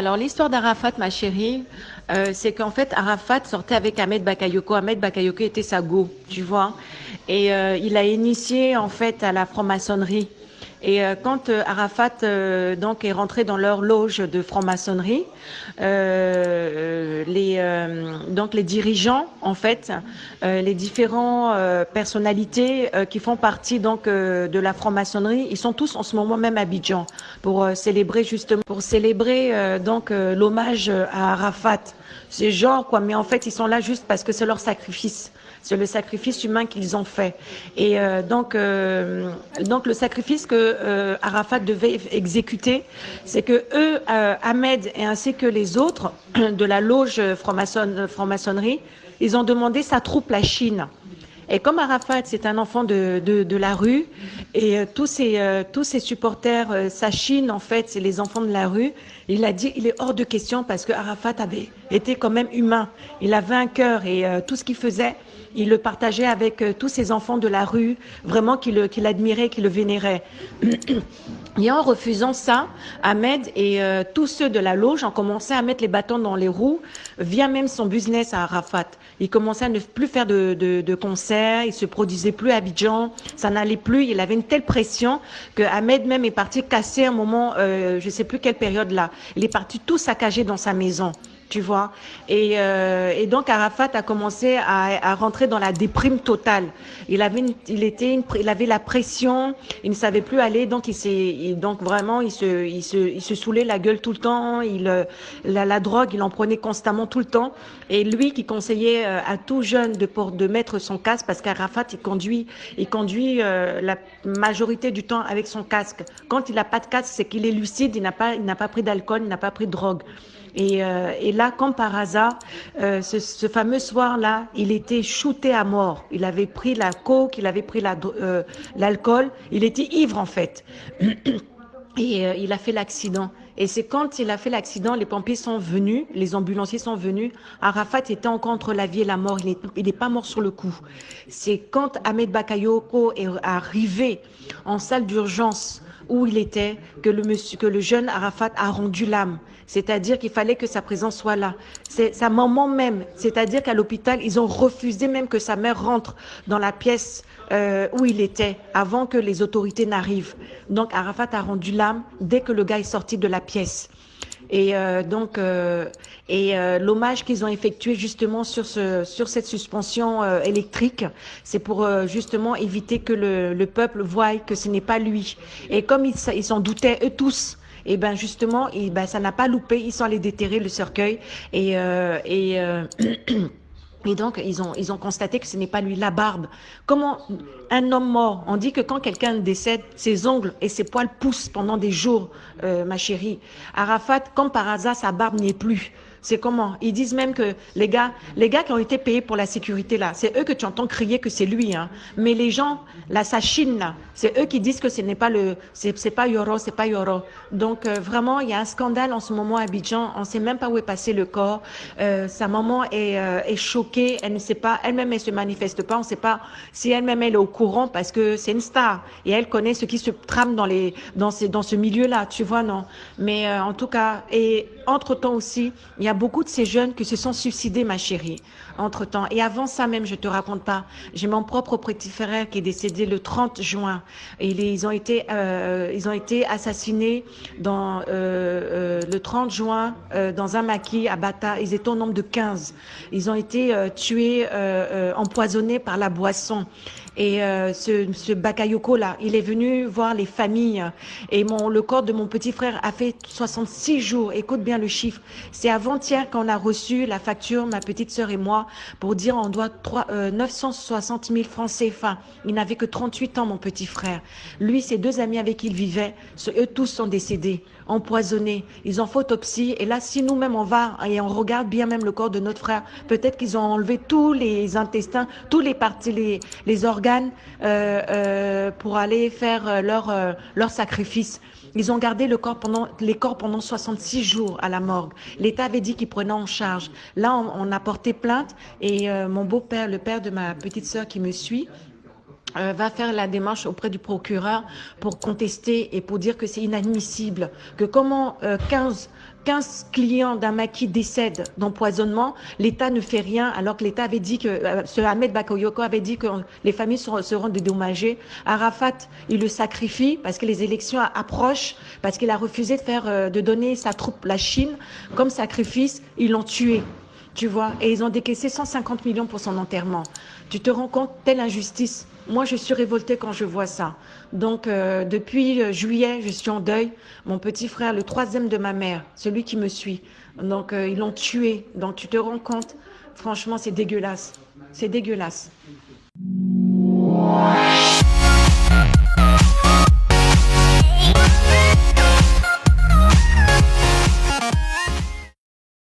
alors l'histoire d'Arafat, ma chérie, c'est qu'en fait, Arafat sortait avec Ahmed Bakayoko. Ahmed Bakayoko était sa go, tu vois. Et il a initié, en fait, à la franc-maçonnerie. Et quand Arafat donc est rentré dans leur loge de franc-maçonnerie, donc les dirigeants, en fait, les différents personnalités qui font partie donc de la franc-maçonnerie, ils sont tous en ce moment même à Abidjan pour célébrer justement l'hommage à Arafat. C'est genre quoi, mais en fait ils sont là juste parce que c'est leur sacrifice. C'est le sacrifice humain qu'ils ont fait. Et donc le sacrifice que Arafat devait exécuter, c'est que eux, Ahmed et ainsi que les autres de la loge franc-maçonnerie, ils ont demandé sa troupe, la Chine. Et comme Arafat, c'est un enfant de la rue, et tous ses supporters, sa Chine, en fait, c'est les enfants de la rue, il a dit il est hors de question parce que Arafat avait été quand même humain. Il avait un cœur et tout ce qu'il faisait, il le partageait avec tous ces enfants de la rue, vraiment qu'il admirait, qu'il le vénérait. Et en refusant ça, Ahmed et tous ceux de la loge ont commencé à mettre les bâtons dans les roues via même son business à Arafat. Il commençait à ne plus faire de concerts, il se produisait plus à Abidjan, ça n'allait plus, il avait une telle pression que Ahmed même est parti casser un moment, je sais plus quelle période là, il est parti tout saccager dans sa maison. Tu vois, et donc Arafat a commencé à rentrer dans la déprime totale. Il avait la pression, il ne savait plus aller, donc donc vraiment il se saoulait la gueule tout le temps. La drogue, il en prenait constamment tout le temps. Et lui qui conseillait à tout jeune de mettre son casque parce qu'Arafat il conduit la majorité du temps avec son casque. Quand il n'a pas de casque, c'est qu'il est lucide, il n'a pas pris d'alcool, il n'a pas pris de drogue. Et là, comme par hasard, ce fameux soir-là, il était shooté à mort. Il avait pris la coke, il avait pris l'alcool. Il était ivre en fait. Et il a fait l'accident. Et c'est quand il a fait l'accident, les pompiers sont venus, les ambulanciers sont venus. Arafat était encore entre la vie et la mort. Il n'est pas mort sur le coup. C'est quand Ahmed Bakayoko est arrivé en salle d'urgence où il était que le jeune Arafat a rendu l'âme. C'est-à-dire qu'il fallait que sa présence soit là. C'est sa maman même. C'est-à-dire qu'à l'hôpital, ils ont refusé même que sa mère rentre dans la pièce où il était avant que les autorités n'arrivent. Donc Arafat a rendu l'âme dès que le gars est sorti de la pièce. Et l'hommage qu'ils ont effectué justement sur cette suspension électrique, c'est pour justement éviter que le peuple voie que ce n'est pas lui. Et comme ils s'en doutaient eux tous, et ben justement, ça n'a pas loupé. Ils sont allés déterrer le cercueil et donc, ils ont constaté que ce n'est pas lui, la barbe. Comment un homme mort, on dit que quand quelqu'un décède, ses ongles et ses poils poussent pendant des jours, ma chérie. Arafat, comme par hasard, sa barbe n'y est plus. C'est comment? Ils disent même que les gars qui ont été payés pour la sécurité là, c'est eux que tu entends crier que c'est lui, hein. Mais les gens, là, sa Chine là, c'est eux qui disent que ce n'est pas c'est pas Yoro, c'est pas Yoro. Donc vraiment, il y a un scandale en ce moment à Abidjan. On sait même pas où est passé le corps. Sa maman est choquée. Elle ne sait pas, elle-même elle se manifeste pas. On ne sait pas si elle-même elle est au courant parce que c'est une star et elle connaît ce qui se trame dans ce milieu-là. Tu vois, non? Mais en tout cas, et entre-temps aussi, il y a beaucoup de ces jeunes qui se sont suicidés, ma chérie, entre-temps. Et avant ça même, je te raconte pas, j'ai mon propre petit frère qui est décédé le 30 juin. Et ils ont été assassinés le 30 juin dans un maquis à Bata. Ils étaient au nombre de 15. Ils ont été tués, empoisonnés par la boisson. Et ce Bakayoko là, il est venu voir les familles et le corps de mon petit frère a fait 66 jours. Écoute bien le chiffre. C'est avant-hier qu'on a reçu la facture, ma petite sœur et moi, pour dire on doit 960 000 francs CFA. Il n'avait que 38 ans, mon petit frère. Lui, ses deux amis avec qui il vivait, eux tous sont décédés, empoisonnés. Ils ont fait autopsie. Et là, si nous-mêmes on va et on regarde bien même le corps de notre frère, peut-être qu'ils ont enlevé tous les intestins, tous les parties, les organes pour aller faire leur sacrifice. Ils ont gardé les corps pendant 66 jours à la morgue. L'État avait dit qu'il prenait en charge. Là, on a porté plainte et mon beau-père, le père de ma petite sœur qui me suit, va faire la démarche auprès du procureur pour contester et pour dire que c'est inadmissible, que comment 15 clients d'un maquis décèdent d'empoisonnement, l'État ne fait rien, alors que l'État avait dit que, ce Ahmed Bakayoko avait dit que les familles seront dédommagées. Arafat, il le sacrifie parce que les élections approchent, parce qu'il a refusé de donner sa troupe, la Chine, comme sacrifice, ils l'ont tué. Tu vois, et ils ont décaissé 150 millions pour son enterrement. Tu te rends compte, telle injustice. Moi, je suis révoltée quand je vois ça. Donc, depuis juillet, je suis en deuil. Mon petit frère, le troisième de ma mère, celui qui me suit. Donc, ils l'ont tué. Donc, tu te rends compte, franchement, c'est dégueulasse. C'est dégueulasse.